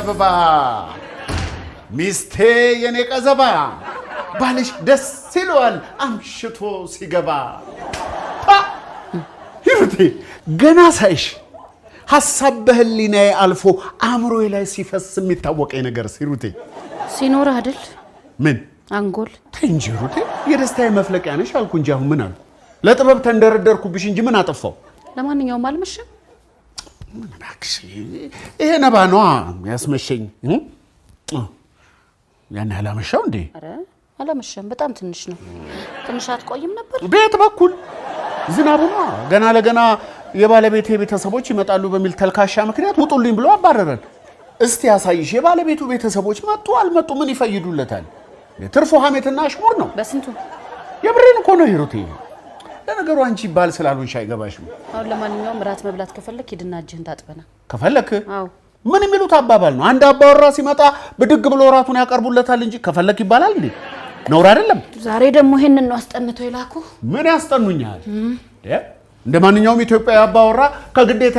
አበባ ሚስቴ የኔ ቀዘባ ባልሽ ደስ ይለዋል አምሽቶ ሲገባ ሂሩቴ ገና ሳይሽ ሐሳብ በህሊናዬ አልፎ አእምሮዬ ላይ ሲፈስ የሚታወቀኝ ነገር ሂሩቴ ሲኖር አይደል ምን አንጎል እንጂ ሂሩቴ የደስታዬ መፍለቂያ ነሽ አልኩ እንጂ አሁን ምን አልኩ ለጥበብ ተንደረደርኩብሽ እንጂ ምን አጠፋው ለማንኛውም አልመሸም ምን ባክሽ ይሄ ነባኗ ያስመሸኝ ያን ያላመሻው እንዴ አረ አላመሸም በጣም ትንሽ ነው ትንሽ አትቆይም ነበር ቤት በኩል ዝናቡማ ገና ለገና የባለቤቴ ቤተሰቦች ይመጣሉ በሚል ተልካሻ ምክንያት ውጡልኝ ብሎ አባረረን እስቲ ያሳይሽ የባለቤቱ ቤተሰቦች መጡ አልመጡ ምን ይፈይዱለታል የትርፉ ሐሜትና አሽሙር ነው በስንቱ የብሬን እኮ ነው ሂሩቴ ለነገሩ አንቺ ባል ስላልሆንሽ አይገባሽም አሁን ለማንኛውም ራት መብላት ከፈለክ ሂድና እጅህን ታጥበና ከፈለክ አዎ ምን የሚሉት አባባል ነው አንድ አባወራ ሲመጣ ብድግ ብሎ ራቱን ያቀርቡለታል እንጂ ከፈለክ ይባላል እንዴ ነውር አይደለም ዛሬ ደግሞ ይሄንን ነው አስጠንተው ይላኩ ምን ያስጠኑኛል እንደማንኛውም ኢትዮጵያዊ አባወራ ከግዴታ